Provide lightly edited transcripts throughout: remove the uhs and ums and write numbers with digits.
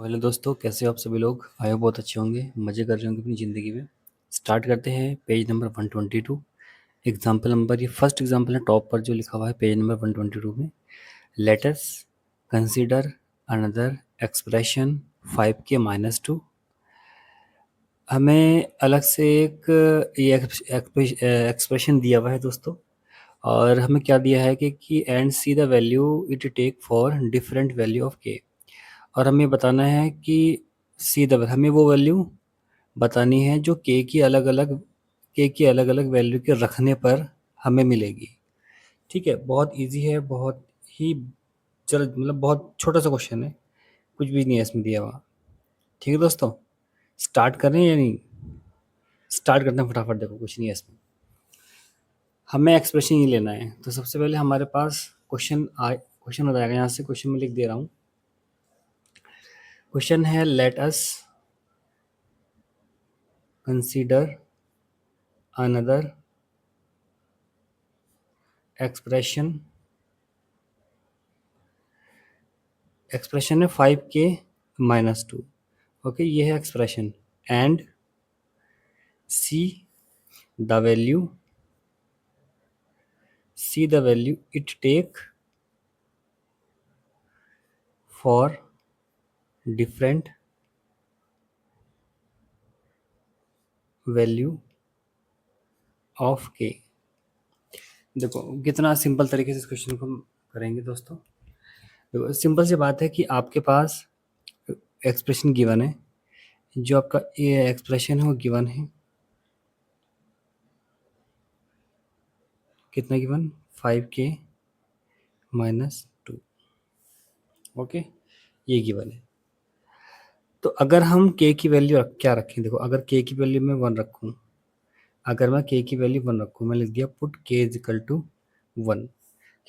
तो हेलो दोस्तों, कैसे हो आप सभी लोग। आए हो बहुत अच्छे होंगे, मज़े कर रहे होंगे अपनी ज़िंदगी में। स्टार्ट करते हैं पेज नंबर 122। एग्जाम्पल नंबर, ये फर्स्ट एग्जाम्पल है टॉप पर जो लिखा हुआ है पेज नंबर 122 में। Late us consider another expression 5k-2। हमें अलग से एक ये एक्सप्रेशन दिया हुआ है दोस्तों। और हमें क्या दिया है कि and see the value it take for different value of K. और हमें बताना है कि सी द हमें वो वैल्यू बतानी है जो के की अलग अलग वैल्यू के रखने पर हमें मिलेगी। ठीक है, बहुत इजी है, बहुत ही चल मतलब बहुत छोटा सा क्वेश्चन है, कुछ भी नहीं है इसमें दिया हुआ। ठीक है दोस्तों, स्टार्ट करें या नहीं? स्टार्ट करते हैं फटाफट। देखो कुछ नहीं है इसमें, हमें एक्सप्रेशन ही लेना है। तो सबसे पहले हमारे पास क्वेश्चन हो जाएगा। यहाँ से क्वेश्चन में लिख दे रहा हूँ। क्वेश्चन है let us consider another expression. Expression है 5k-2। ओके, ये है expression. And see the value it take for different value of K. देखो कितना सिंपल तरीके से इस क्वेश्चन को हम करेंगे दोस्तों। देखो सिंपल सी बात है कि आपके पास एक्सप्रेशन गिवन है, जो आपका ये एक्सप्रेशन है वो गिवन है। कितना गिवन? 5k-2। ओके, ये गिवन है। तो अगर हम के की वैल्यू क्या रखें, देखो अगर के की वैल्यू मैं 1 रखूँ, अगर मैं के की वैल्यू 1 रखूँ, मैं लिख दिया पुट के इज इक्वल टू 1।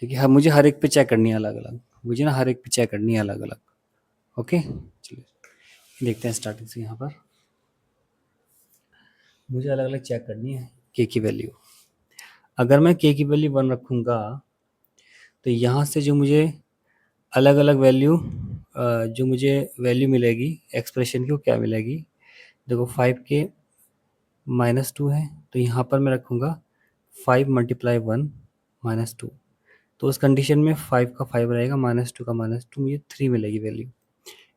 क्योंकि मुझे हर एक पे चेक करनी है अलग अलग, मुझे ना हर एक पे चेक करनी है अलग अलग। ओके चलिए देखते हैं स्टार्टिंग से। यहाँ पर मुझे अलग अलग चेक करनी है के की वैल्यू। अगर मैं के की वैल्यू 1 रखूँगा तो यहाँ से जो मुझे अलग अलग वैल्यू जो मुझे वैल्यू मिलेगी एक्सप्रेशन की, वो क्या मिलेगी? देखो 5k-2 है, तो यहाँ पर मैं रखूँगा 5 × 1 - 2। तो उस कंडीशन में 5 का 5 रहेगा, -2 का -2, मुझे 3 मिलेगी वैल्यू।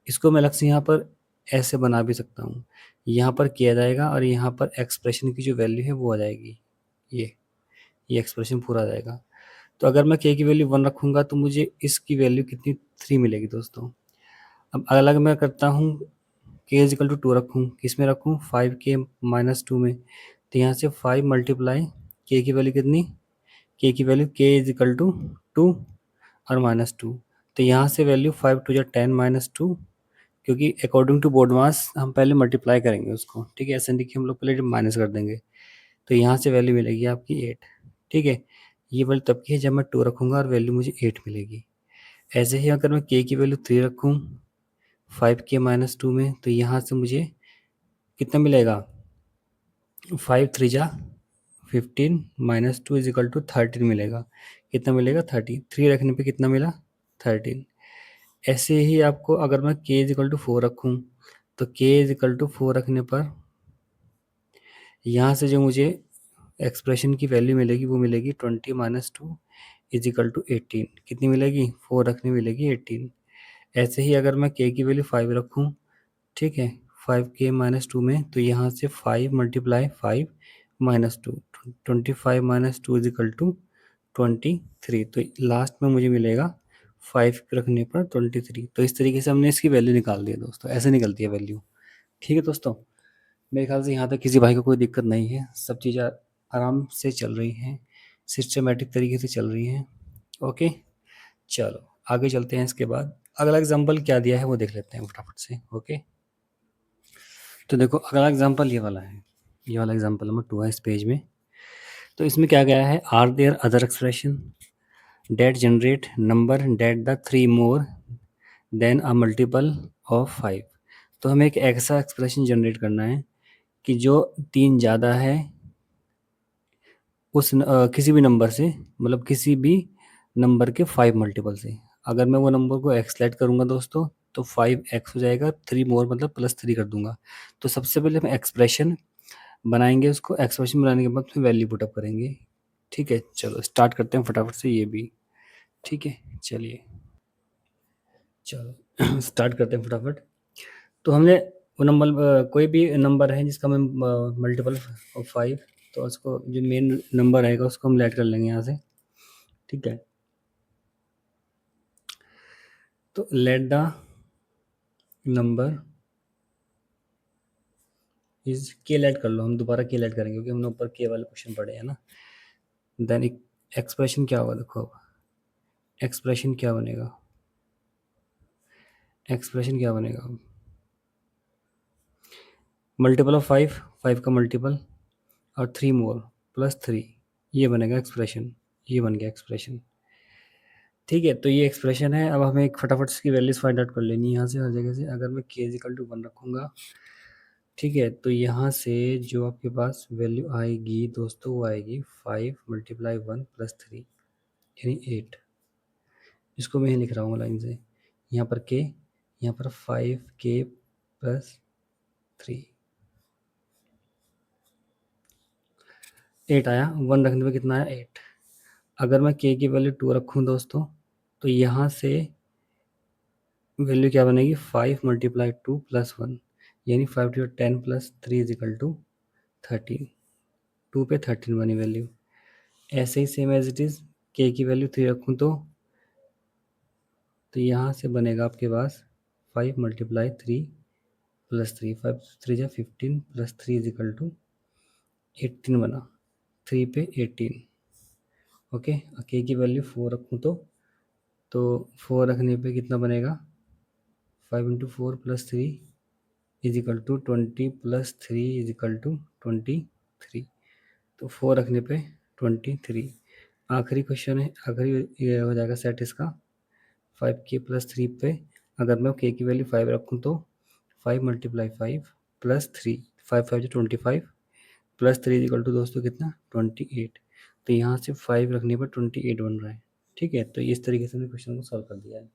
इसको मैं अलग से यहाँ पर ऐसे बना भी सकता हूँ। यहाँ पर किया जाएगा और यहाँ पर एक्सप्रेशन की जो वैल्यू है वो आ जाएगी। ये एक्सप्रेशन पूरा आ जाएगा। तो अगर मैं के की वैल्यू 1 रखूँगा तो मुझे इसकी वैल्यू कितनी? 3 मिलेगी दोस्तों। अब अलग मैं करता हूँ, के इज इक्वल टू 2 रखूँ, किस में रखूँ? 5k-2 में। तो यहाँ से 5 मल्टीप्लाई के की वैल्यू कितनी? के की वैल्यू के इज इक्वल टू 2 और -2। तो यहाँ से वैल्यू 5 × 2 = 10 - 2, क्योंकि अकॉर्डिंग टू बोर्ड मास हम पहले मल्टीप्लाई करेंगे उसको। ठीक है, ऐसे नहीं कि हम लोग पहले माइनस कर देंगे। तो यहाँ से वैल्यू मिलेगी आपकी 8। ठीक है, ये वैल्यू तब की है जब मैं 2 रखूँगा और वैल्यू मुझे 8 मिलेगी। ऐसे ही अगर मैं के की वैल्यू 3 रखूँ 5k-2 में, तो यहाँ से मुझे कितना मिलेगा? 5 3 जा 15 -2 = 13 मिलेगा। कितना मिलेगा? 30। 3 रखने पे कितना मिला? 13। ऐसे ही आपको अगर मैं k = 4 रखूँ तो k = 4 रखने पर यहाँ से जो मुझे एक्सप्रेशन की वैल्यू मिलेगी वो मिलेगी 20 - 2 = 18। कितनी मिलेगी? 4 रखने मिलेगी 18। ऐसे ही अगर मैं k की वैल्यू 5 रखूँ, ठीक है, 5k-2 में, तो यहाँ से 5 × 5 - 2, 25 - 2 = 23। तो लास्ट में मुझे मिलेगा 5 रखने पर 23। तो इस तरीके से हमने इसकी वैल्यू निकाल दी है दोस्तों। ऐसे निकलती है वैल्यू। ठीक है दोस्तों, मेरे ख्याल से यहाँ तक किसी भाई को कोई दिक्कत नहीं है, सब चीज़ें आराम से चल रही हैं, सिस्टमेटिक तरीके से चल रही हैं। ओके चलो आगे चलते हैं। इसके बाद अगला एग्जाम्पल क्या दिया है वो देख लेते हैं फटाफट से। ओके तो देखो अगला एग्जाम्पल ये वाला है, ये वाला एग्जाम्पल नंबर 2 है इस पेज में। तो इसमें क्या गया है? Are there other expression that generate number that the 3 more than a multiple of 5। तो हमें एक ऐसा एक्सप्रेशन जनरेट करना है कि जो 3 ज़्यादा है उस किसी भी नंबर से, मतलब किसी भी नंबर के 5 मल्टीपल से। अगर मैं वो नंबर को एक्सलेट करूँगा दोस्तों तो 5x हो जाएगा, 3 मोर मतलब +3 कर दूंगा। तो सबसे पहले हम एक्सप्रेशन बनाएंगे, उसको एक्सप्रेशन बनाने के बाद फिर वैल्यू पुटअप करेंगे। ठीक है, चलो स्टार्ट करते हैं फटाफट से ये भी। ठीक है, चलिए चलो स्टार्ट करते हैं फटाफट। तो हमने वो नंबर कोई भी नंबर है जिसका मैं मल्टीपल ऑफ 5, तो उसको जो मेन नंबर आएगा उसको हम लेट कर लेंगे यहाँ से। ठीक है, तो लेट द नंबर इज के लेट कर लो, हम दोबारा के लेट करेंगे क्योंकि हमने ऊपर के वाले क्वेश्चन पढ़े हैं ना। देन एक्सप्रेशन क्या होगा, देखो अब एक्सप्रेशन क्या बनेगा, एक्सप्रेशन क्या बनेगा, मल्टीपल ऑफ 5, 5 का मल्टीपल और 3 मोर +3, ये बनेगा एक्सप्रेशन। ये बन गया एक्सप्रेशन। ठीक है, तो ये एक्सप्रेशन है। अब हमें एक फटाफट इसकी वैल्यूज फाइंड आउट कर लेनी है यहाँ से हर जगह से। अगर मैं k = 1 रखूँगा, ठीक है, तो यहाँ से जो आपके पास वैल्यू आएगी दोस्तों वो आएगी 5 × 1 + 3 यानी 8। इसको मैं लिख रहा हूँ लाइन से, यहाँ पर k, यहाँ पर 5k + 3, 8 आया। 1 रखने पे कितना आया, 8। अगर मैं k की वैल्यू 2 रखूँ दोस्तों, तो यहाँ से वैल्यू क्या बनेगी, 5 × 2 + 1 यानी 5 × 10 + 3 = 13। 2 पे 13 बनी वैल्यू। ऐसे ही same as it is k की वैल्यू 3 रखूँ तो यहाँ से बनेगा आपके पास 5 × 3 + 3, 5 3 = 15 + 3 = 18 बना। 3 पे 18। ओके, k की वैल्यू 4 रखूँ तो 4 रखने पे कितना बनेगा, 5 × 4 + 3 = 20 + 3 = 23। तो 4 रखने पे 23। आखिरी क्वेश्चन है, आखिरी ये हो जाएगा सेट इसका। 5k + 3 पे अगर मैं k की वैल्यू 5 रखूँ तो 5 × 5 + 3, 5 5 = 25 + 3 = दोस्तों कितना, 28। तो यहाँ से 5 रखने पर 28 बन रहा है। ठीक है, तो इस तरीके से हमने क्वेश्चन को सॉल्व कर दिया है।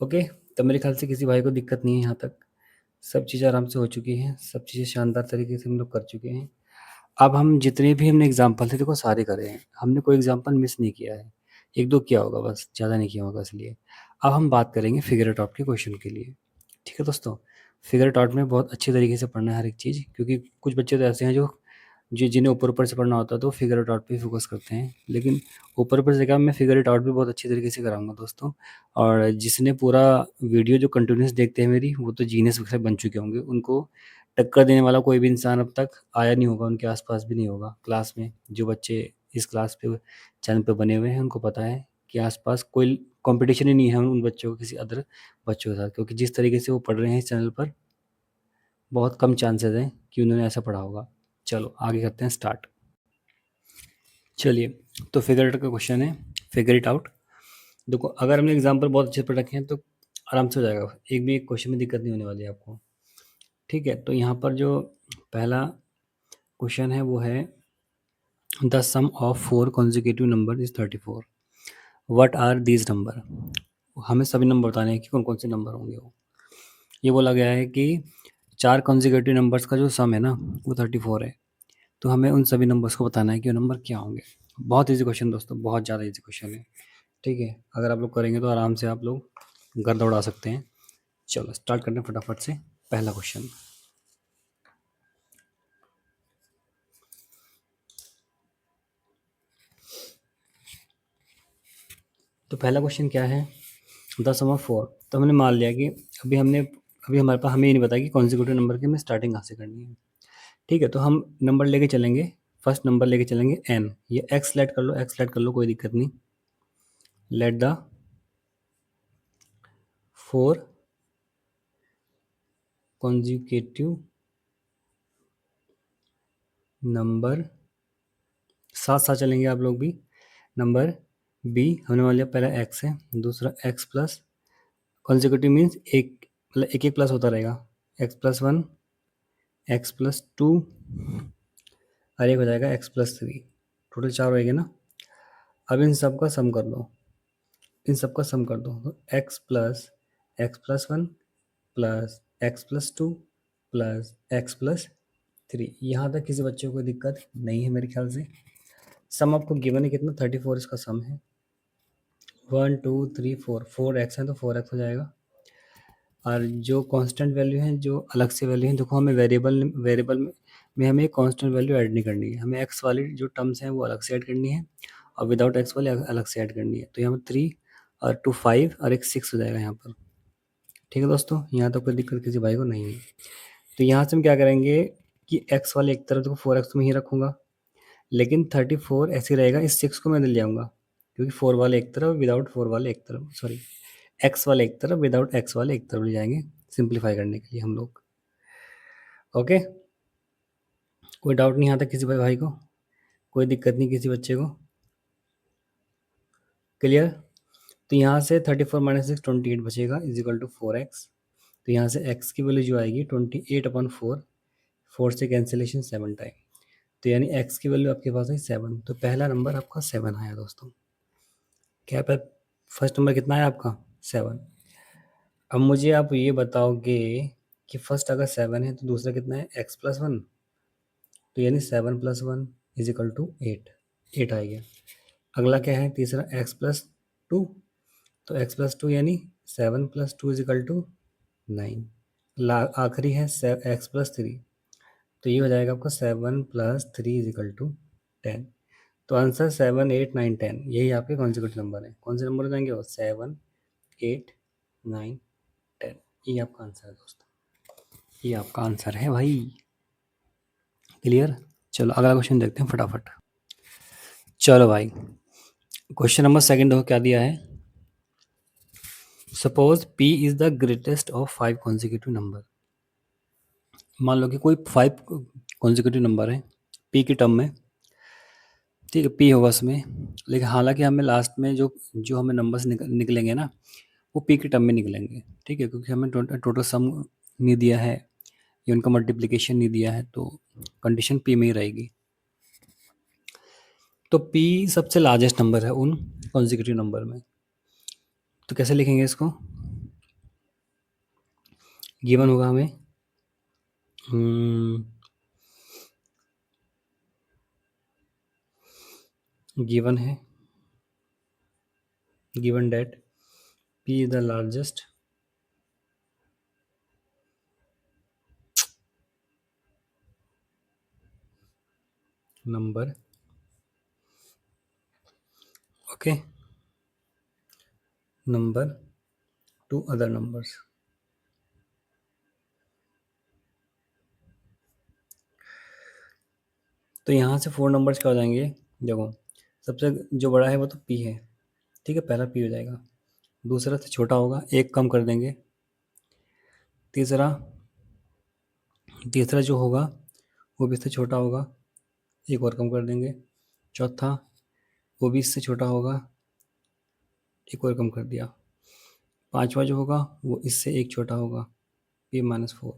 ओके, तो मेरे ख्याल से किसी भाई को दिक्कत नहीं है, यहाँ तक सब चीज़ें आराम से हो चुकी हैं, सब चीज़ें शानदार तरीके से हम लोग कर चुके हैं। अब हम जितने भी हमने एग्जाम्पल थे देखो सारे करे हैं, हमने कोई एग्जाम्पल मिस नहीं किया है। एक दो किया होगा बस, ज़्यादा नहीं किया होगा इसलिए। अब हम बात करेंगे फिगर इट आउट के क्वेश्चन के लिए। ठीक है दोस्तों, फिगर इट आउट में बहुत अच्छे तरीके से पढ़ना है हर एक चीज़, क्योंकि कुछ बच्चे तो ऐसे हैं जो जिन्हें ऊपर ऊपर से पढ़ना होता है तो फिगर इट आउट पे फोकस करते हैं, लेकिन ऊपर ऊपर से क्या, मैं फिगर इट आउट भी बहुत अच्छी तरीके से कराऊंगा दोस्तों। और जिसने पूरा वीडियो जो कंटिन्यूस देखते हैं मेरी, वो तो जीनियस वगैरह बन चुके होंगे। उनको टक्कर देने वाला कोई भी इंसान अब तक आया नहीं होगा, उनके आसपास भी नहीं होगा क्लास में। जो बच्चे इस क्लास पे चैनल पे बने हुए हैं उनको पता है कि आसपास कोई कंपटीशन ही नहीं है उन बच्चों को किसी अदर बच्चों के साथ, क्योंकि जिस तरीके से वो पढ़ रहे हैं इस चैनल पर, बहुत कम चांसेस हैं कि उन्होंने ऐसा पढ़ा होगा। चलो आगे करते हैं स्टार्ट। चलिए, तो फिगर इट का क्वेश्चन है, फिगर इट आउट। देखो अगर हमने एग्जाम्पल बहुत अच्छे पढ़ रखे हैं तो आराम से हो जाएगा, एक भी एक क्वेश्चन में दिक्कत नहीं होने वाली है आपको। ठीक है, तो यहाँ पर जो पहला क्वेश्चन है वो है the sum of 4 consecutive number is 34। What are these number. हमें सभी नंबर बताने हैं कि कौन कौन से नंबर होंगे वो। ये बोला गया है कि 4 consecutive नंबर्स का जो सम है ना वो 34 है। तो हमें उन सभी नंबर्स को बताना है कि वो नंबर क्या होंगे। बहुत ईजी क्वेश्चन दोस्तों, बहुत ज़्यादा ईजी क्वेश्चन है। ठीक है, अगर आप लोग करेंगे तो आराम से आप लोग घर दौड़ा सकते हैं। चलो स्टार्ट करते हैं फटाफट से पहला क्वेश्चन। तो पहला क्वेश्चन क्या है, द सम ऑफ 4। तो हमने मान लिया कि अभी हमारे पास हमें ये नहीं पता कि कॉन्जिक्यूटिव नंबर की हमें स्टार्टिंग कहाँ से करनी है। ठीक है, तो हम नंबर लेके चलेंगे, फर्स्ट नंबर लेके चलेंगे n। ये x लेट कर लो, x लेट कर लो, कोई दिक्कत नहीं। लेट द 4 consecutive नंबर, साथ साथ चलेंगे आप लोग भी। नंबर b हमने मान लिया पहला x है, दूसरा x प्लस कॉन्जिक्यूटिव मीन्स एक मतलब एक एक प्लस होता रहेगा, x+1 x+2 और एक हो जाएगा x+3, टोटल 4 होएगा ना। अब इन सब का सम कर दो, इन सब का सम कर दो, तो x plus x plus one plus x plus two plus x plus three. यहाँ तक किसी बच्चे को कोई दिक्कत नहीं है मेरे ख्याल से। सम आपको गिवन है कितना, 34 इसका सम है। 1 2 3 4, 4x है तो 4x हो जाएगा। और जो कांस्टेंट वैल्यू है, जो अलग से वैल्यू है, देखो हमें वेरिएबल में हमें कांस्टेंट वैल्यू ऐड नहीं करनी है, हमें एक्स वाली जो टर्म्स हैं वो अलग से ऐड करनी है और विदाउट एक्स वाले अलग से ऐड करनी है। तो यहाँ पर 3 और 2 5 और एक 6 हो जाएगा यहाँ पर। ठीक है दोस्तों, यहाँ तो कोई दिक्कत किसी भाई को नहीं है। तो यहाँ से हम क्या करेंगे कि एक्स वाले एक तरफ, देखो 4x में ही रखूँगा, लेकिन 34 ऐसे रहेगा, इस 6 को मैं ले जाऊँगा क्योंकि 4 वाले एक तरफ, विदाउट 4 वाले एक तरफ, सॉरी एक्स वाले एक तरफ, विदाउट एक्स वाले एक तरफ ले जाएंगे सिंप्लीफाई करने के लिए हम लोग। ओके, कोई डाउट नहीं आता किसी भाई को, कोई दिक्कत नहीं किसी बच्चे को, क्लियर। तो यहाँ से 34 माइनस 6 28 बचेगा इज इक्वल टू 4x। तो यहाँ से x की वैल्यू जो आएगी 28/4, 4 से कैंसिलेशन 7 टाइम, तो यानी x की वैल्यू आपके पास है 7। तो पहला नंबर आपका 7 आया दोस्तों। क्या फर्स्ट नंबर कितना है आपका? 7। अब मुझे आप ये बताओगे कि फर्स्ट अगर 7 है तो दूसरा कितना है? x प्लस वन, तो यानी 7 plus one is equal to 8, 8 आ गया। अगला क्या है? तीसरा x प्लस टू, तो x प्लस टू यानी 7 plus two is equal to 9। आखिरी है x प्लस थ्री, तो ये हो जाएगा आपका 7 plus three is equal to 10। तो आंसर 7 8 9 10, यही आपके कॉन्जिक्यूटिव नंबर है। कौन से नंबर हो जाएंगे वो? 7 8 9 10, ये आपका आंसर है दोस्तों, ये आपका आंसर है भाई। क्लियर। चलो अगला क्वेश्चन देखते हैं फटाफट। चलो भाई, क्वेश्चन नंबर सेकंड देखो क्या दिया है। Suppose p is the greatest of 5 consecutive number. मान लो कि कोई 5 कॉन्जिक्यूटिव नंबर है p की टर्म में, ठीक है, p होगा उसमें, लेकिन हालांकि हमें लास्ट में जो जो हमें नंबर्स निकलेंगे ना, वो p की टर्म में निकलेंगे, ठीक है, क्योंकि हमें टोटल सम नहीं दिया है या उनका मल्टीप्लिकेशन नहीं दिया है, तो कंडीशन p में ही रहेगी। तो p सबसे लार्जेस्ट नंबर है उन कॉन्जिक्यूटिव नंबर में। तो कैसे लिखेंगे इसको? गिवन होगा हमें गिवन है, given that p is the largest number, okay, number to other numbers. तो यहाँ से 4 नंबर्स क्या हो जाएंगे? देखो, सबसे जो बड़ा है वो तो p है, ठीक है, पहला p हो जाएगा, दूसरा से छोटा होगा, एक कम कर देंगे, तीसरा तीसरा जो होगा वो भी इससे छोटा होगा, एक और कम कर देंगे, चौथा वो भी इससे छोटा होगा, एक और कम कर दिया, पांचवा जो होगा वो इससे एक छोटा होगा, p-4।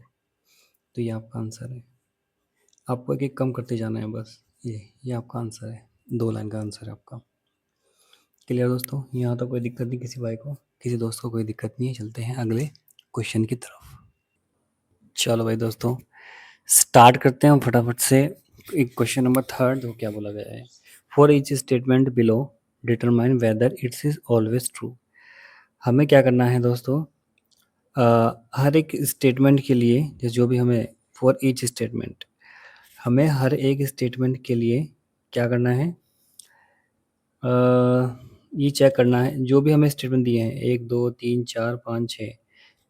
तो ये आपका आंसर है, आपको एक एक कम करते जाना है बस। ये आपका आंसर है, 2 लाइन का आंसर है आपका। क्लियर दोस्तों, यहाँ तो कोई दिक्कत नहीं किसी भाई को, किसी दोस्त को कोई दिक्कत नहीं है। चलते हैं अगले क्वेश्चन की तरफ। चलो भाई दोस्तों, स्टार्ट करते हैं फटाफट से। एक क्वेश्चन नंबर थर्ड जो क्या बोला गया है, for each statement below determine whether it's is always true. हमें क्या करना है दोस्तों, हर एक स्टेटमेंट के लिए, जो भी हमें फॉर ईच स्टेटमेंट, हमें हर एक स्टेटमेंट के लिए क्या करना है, ये चेक करना है जो भी हमें स्टेटमेंट दिए हैं, 1 2 3 4 5 6,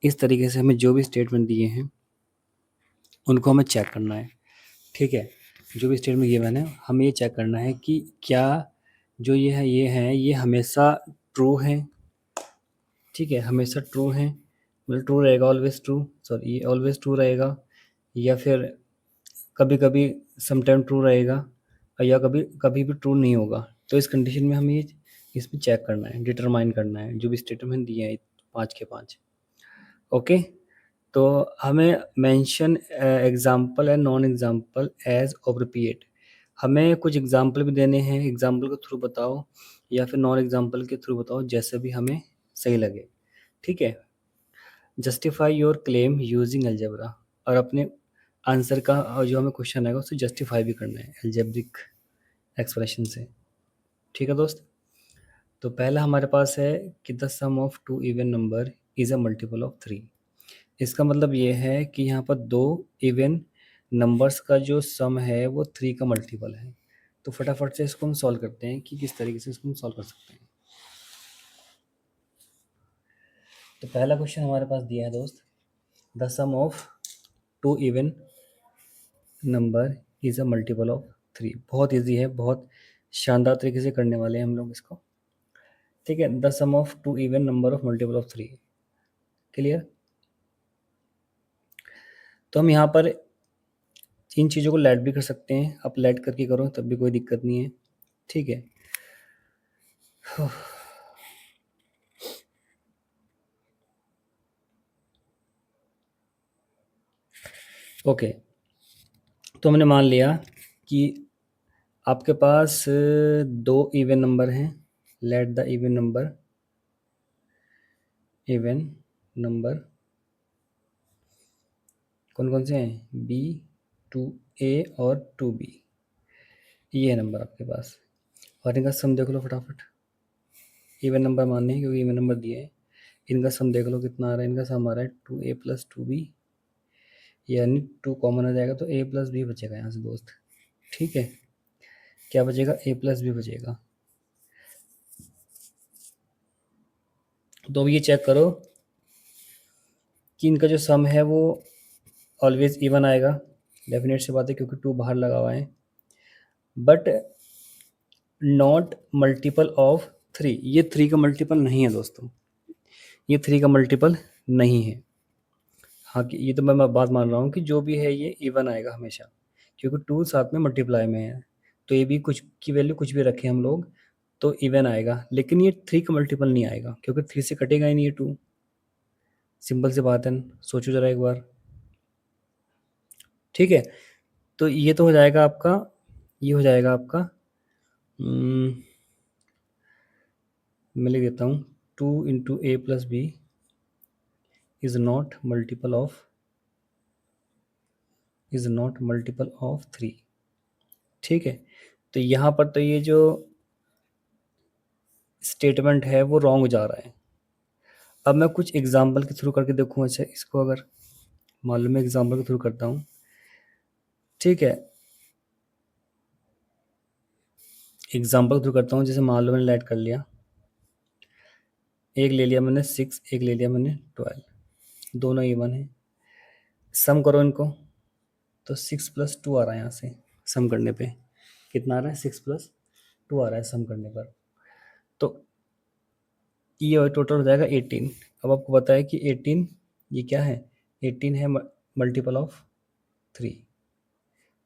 इस तरीके से हमें जो भी स्टेटमेंट दिए हैं उनको हमें चेक करना है, ठीक है। जो भी स्टेटमेंट गिवन है हमें ये चेक करना है कि क्या जो ये हमेशा ट्रू है, ठीक है, हमेशा ट्रू है, मतलब ट्रू रहेगा, ऑलवेज ट्रू, सॉरी ये ऑलवेज ट्रू रहेगा, या फिर कभी कभी समटाइम ट्रू रहेगा, या कभी कभी भी ट्रू नहीं होगा। तो इस कंडीशन में हमें ये इसमें चेक करना है, डिटरमाइन करना है जो भी स्टेटमेंट दिए हैं 5 के 5। ओके, तो हमें mention example and non example age appropriate. हमें कुछ एग्जांपल भी देने हैं, एग्जांपल के थ्रू बताओ या फिर नॉन एग्जांपल के थ्रू बताओ, जैसे भी हमें सही लगे, ठीक है। Justify your claim using algebra, और अपने आंसर का जो हमें क्वेश्चन आएगा उसे जस्टिफाई भी करना है अलजेब्रिक एक्सप्रेशन से। ठीक है दोस्त, तो पहला हमारे पास है कि the sum of two even number is a multiple of 3। इसका मतलब ये है कि यहाँ पर दो इवन नंबर्स का जो सम है वो 3 का मल्टीपल है। तो फटाफट से इसको हम सॉल्व करते हैं कि किस तरीके से इसको हम सॉल्व कर सकते हैं। तो पहला क्वेश्चन हमारे पास दिया है दोस्त, the sum of two even number is a multiple of 3। बहुत इजी है, बहुत शानदार तरीके से करने वाले हैं हम लोग इसको। ठीक है, the sum of two even number of multiple of 3। Clear? तो हम यहाँ पर इन चीज़ों को लेट भी कर सकते हैं, आप लेट करके करो तब भी कोई दिक्कत नहीं है। ठीक है, ओके। तो हमने मान लिया कि आपके पास दो इवन नंबर हैं। लेट द इवन नंबर कौन कौन से हैं? बी, 2a और 2b। ये है नंबर आपके पास, और इनका सम देख लो फटाफट। इवन नंबर मानने हैं क्योंकि इवन नंबर दिए हैं। इनका सम देख लो कितना आ रहा है। इनका सम आ रहा है 2a प्लस 2b, यानी 2 कॉमन आ जाएगा तो a प्लस बी बचेगा यहाँ से दोस्त। ठीक है, क्या बचेगा? a प्लस बी बचेगा। तो अब ये चेक करो कि इनका जो सम है वो ऑलवेज इवन आएगा। डेफिनेट सी बात है क्योंकि 2 बाहर लगा हुआ है, बट नॉट मल्टीपल ऑफ 3। ये 3 का मल्टीपल नहीं है दोस्तों, ये 3 का मल्टीपल नहीं है। हाँ, कि ये तो मैं बात मान रहा हूँ कि जो भी है ये इवन आएगा हमेशा, क्योंकि 2 साथ में मल्टीप्लाई में है। तो ये भी कुछ की वैल्यू कुछ भी रखें हम लोग तो इवन आएगा, लेकिन ये 3 का मल्टीपल नहीं आएगा क्योंकि 3 से कटेगा ही नहीं ये 2। सिंपल सी बात है, सोचो जरा एक बार। ठीक है, तो ये तो हो जाएगा आपका, ये हो जाएगा आपका मैं लिख देता हूँ 2 into A plus B is not multiple of 3। ठीक है, तो यहाँ पर तो ये जो स्टेटमेंट है वो रॉन्ग जा रहा है। अब मैं कुछ एग्जाम्पल के थ्रू करके देखूँ। अच्छा, इसको अगर मालूम है एग्जाम्पल के थ्रू करता हूँ। ठीक है, एग्जाम्पल के थ्रू करता हूँ। जैसे मान लो मैंने लेट कर लिया, एक ले लिया मैंने 6, एक ले लिया मैंने 12, दोनों इवन है। सम करो इनको तो 6 प्लस 2 आ रहा है। यहाँ से सम करने पे कितना आ रहा है? 6 प्लस 2 आ रहा है सम करने पर। तो ये टोटल हो जाएगा 18। अब आपको पता है कि 18 ये क्या है? 18 है multiple of 3,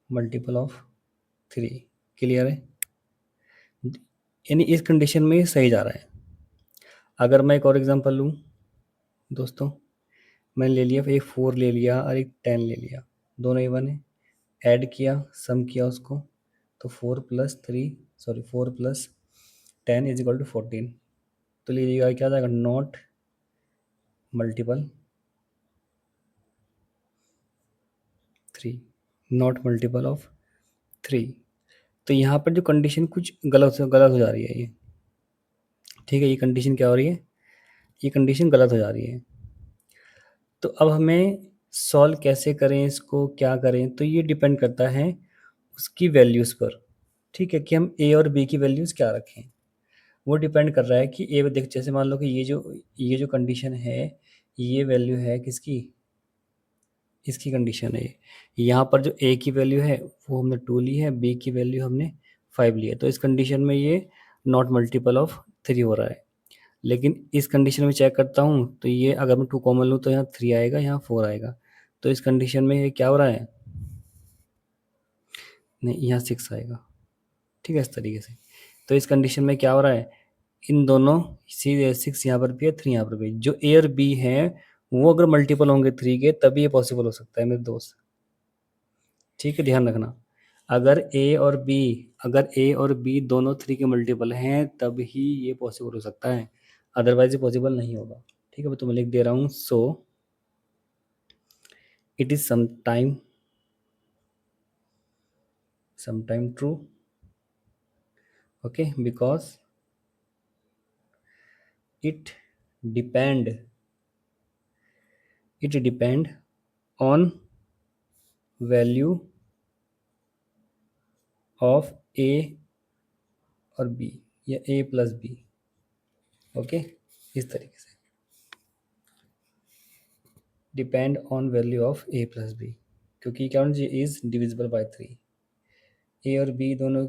multiple of 3। Clear है? यानी इस कंडीशन में ये सही जा रहा है। अगर मैं एक और एग्जांपल लूँ दोस्तों, मैंने ले लिया एक 4 ले लिया और एक 10 ले लिया, दोनों इवन है। ऐड किया, सम किया उसको, तो 4 प्लस 10 इज इक्वल टू 14। तो लीजिएगा क्या आ जाएगा? Not multiple 3, not multiple of 3। तो यहाँ पर जो कंडीशन कुछ गलत हो जा रही है ये। ठीक है, ये कंडीशन क्या हो रही है? ये कंडीशन गलत हो जा रही है। तो अब हमें सॉल्व कैसे करें इसको, क्या करें? तो ये डिपेंड करता है उसकी वैल्यूज़ पर। ठीक है, कि हम ए और बी की वैल्यूज़ क्या रखें, वो डिपेंड कर रहा है कि ए देख, जैसे मान लो कि ये जो कंडीशन है, ये वैल्यू है किसकी? इसकी कंडीशन है। यहाँ पर जो ए की वैल्यू है वो हमने 2 ली है, बी की वैल्यू हमने 5 ली है। तो इस कंडीशन में ये नॉट मल्टीपल ऑफ 3 हो रहा है। लेकिन इस कंडीशन में चेक करता हूँ तो ये अगर मैं 2 कॉमन लूँ तो यहाँ 3 आएगा, यहाँ 4 आएगा। तो इस कंडीशन में ये क्या हो रहा है? नहीं, यहाँ 6 आएगा। ठीक है, इस तरीके से। तो इस कंडीशन में क्या हो रहा है? इन दोनों 6 यहाँ पर भी है, 3 यहाँ पर भी। जो ए और बी है वो अगर मल्टीपल होंगे 3 के तभी ये पॉसिबल हो सकता है मेरे दोस्त। ठीक है, ध्यान रखना। अगर ए और बी दोनों 3 के मल्टीपल हैं तब ही ये पॉसिबल हो सकता है, अदरवाइज ये पॉसिबल नहीं होगा। ठीक है, तो मैं लिख दे रहा हूँ। सो it is sometime true, okay, because it depend on value of a और b या a प्लस b, ओके, इस तरीके से depend on value of a plus b, क्योंकि क्या होना चाहिए, इज डिविजिबल बाय 3, a और b दोनों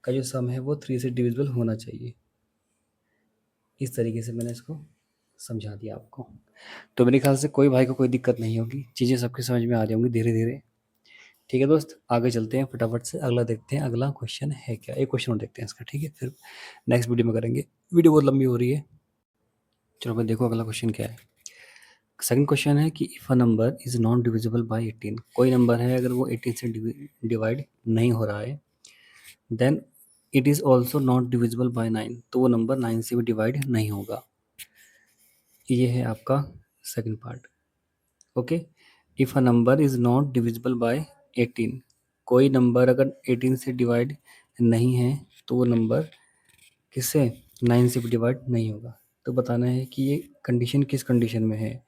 का जो सम है वो 3 से डिविजिबल होना चाहिए। इस तरीके से मैंने इसको समझा दिया आपको। तो मेरे ख्याल से कोई भाई को कोई दिक्कत नहीं होगी, चीज़ें सबके समझ में आ रही होंगी धीरे धीरे। ठीक है दोस्त, आगे चलते हैं फटाफट से, अगला देखते हैं अगला क्वेश्चन है क्या। एक क्वेश्चन और देखते हैं इसका, ठीक है, फिर नेक्स्ट वीडियो में करेंगे, वीडियो बहुत लंबी हो रही है। चलो भाई देखो अगला क्वेश्चन क्या है। सेकंड क्वेश्चन है कि if a number is non divisible by 18, कोई नंबर है अगर वो 18 से डिवाइड नहीं हो रहा है, then it is also not divisible by 9, तो वो नंबर 9 से भी डिवाइड नहीं होगा। ये है आपका second part, okay. If a number is not divisible bye 18, कोई नंबर अगर 18 से डिवाइड नहीं है तो वो नंबर किससे 9 से भी डिवाइड नहीं होगा। तो बताना है कि ये कंडीशन किस कंडीशन में है,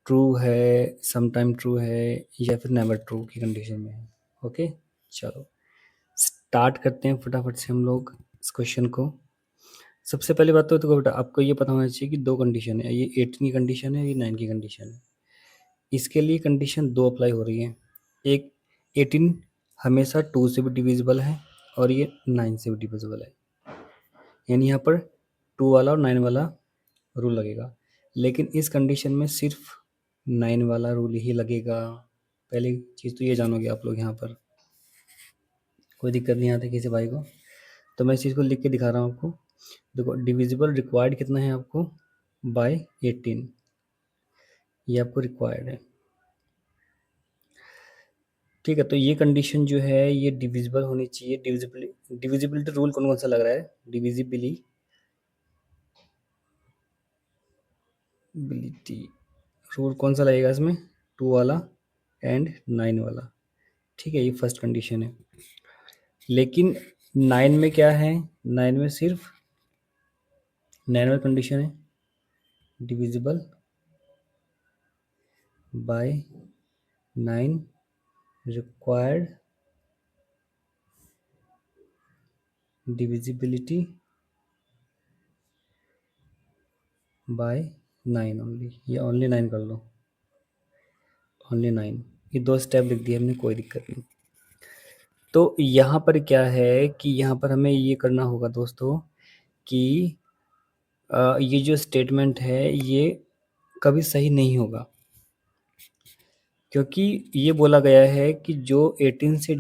ट्रू है, समटाइम ट्रू है, या फिर नेवर ट्रू की कंडीशन में है, ओके। चलो स्टार्ट करते हैं फटाफट से हम लोग इस क्वेश्चन को। सबसे पहली बात तो देखो बेटा, आपको ये पता होना चाहिए कि दो कंडीशन है, ये 18 की कंडीशन है, ये 9 की कंडीशन है। इसके लिए कंडीशन दो अप्लाई हो रही है, एक 18 हमेशा 2 से भी डिविजिबल है और ये 9 से भी डिविजिबल है, यानी यहाँ पर 2 वाला और 9 वाला रूल लगेगा। लेकिन इस कंडीशन में सिर्फ 9 वाला रूल ही लगेगा। पहली चीज़ तो ये जानोगे आप लोग, यहाँ पर कोई दिक्कत नहीं आती किसी भाई को। तो मैं इस चीज़ को लिख के दिखा रहा हूँ आपको। देखो डिविजिबल रिक्वायर्ड कितना है आपको, बाय 18, ये आपको रिक्वायर्ड है, ठीक है। तो ये कंडीशन जो है ये डिविजिबल होनी चाहिए। डिविजिबिलिटी रूल कौन कौन सा लग रहा है, डिविजिबिलिटी रूल कौन सा लगेगा इसमें, 2 वाला एंड 9 वाला, ठीक है, ये फर्स्ट कंडीशन है। लेकिन 9 में क्या है, 9 में सिर्फ 9 वाली कंडीशन है divisible by 9 required divisibility bye 9 only, ये ओनली 9 कर लो, ओनली 9, ये दो स्टेप लिख दिए हमने, कोई दिक्कत नहीं। तो यहाँ पर क्या है कि यहाँ पर हमें ये करना होगा दोस्तों कि ये जो स्टेटमेंट है ये कभी सही नहीं होगा, क्योंकि ये बोला गया है कि जो 18 से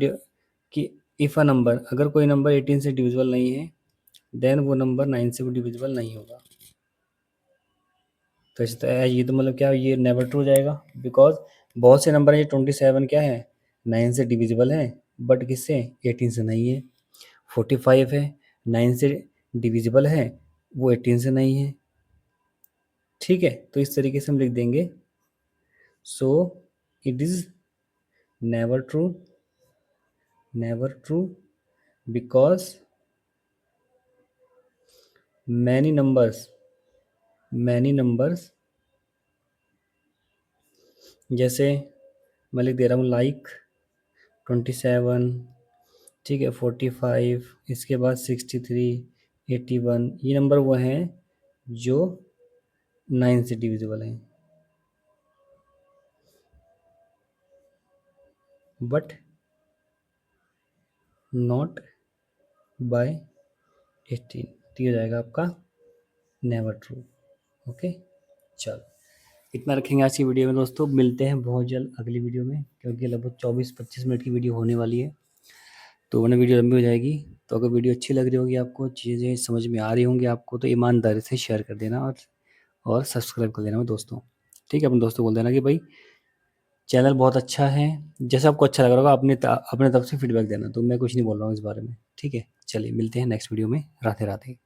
कि इफ़ अ नंबर, अगर कोई नंबर 18 से डिविजिबल नहीं है देन वो नंबर 9 से भी डिविजिबल नहीं होगा। तो ये तो मतलब क्या, ये नेवर ट्रू जाएगा, बिकॉज बहुत से नंबर है, 27 क्या है 9 से डिविजिबल है बट किससे 18 से नहीं है। 45 है 9 से डिविजिबल है, वो 18 से नहीं है, ठीक है। तो इस तरीके से हम लिख देंगे, so it is never true because many numbers जैसे मैं लिख दे रहा हूँ लाइक 27, ठीक है, 45, इसके बाद 63, 81, ये नंबर वो हैं जो 9 से डिविजिबल हैं, बट नॉट बाय 18, तो ये हो जाएगा आपका नेवर ट्रू, ओके। चलो इतना रखेंगे आज की वीडियो में दोस्तों, मिलते हैं बहुत जल्द अगली वीडियो में, क्योंकि लगभग 24-25 मिनट की वीडियो होने वाली है, तो वरना वीडियो लंबी हो जाएगी। तो अगर वीडियो अच्छी लग रही होगी आपको, चीज़ें समझ में आ रही होंगी आपको, तो ईमानदारी से शेयर कर देना और सब्सक्राइब कर देना दोस्तों, ठीक है। अपने दोस्तों को बोल देना कि भाई चैनल बहुत अच्छा है, जैसे आपको अच्छा लग रहा होगा अपने तरफ से फीडबैक देना, तो मैं कुछ नहीं बोल रहा हूँ इस बारे में, ठीक है। चलिए मिलते हैं नेक्स्ट वीडियो में, राधे राधे।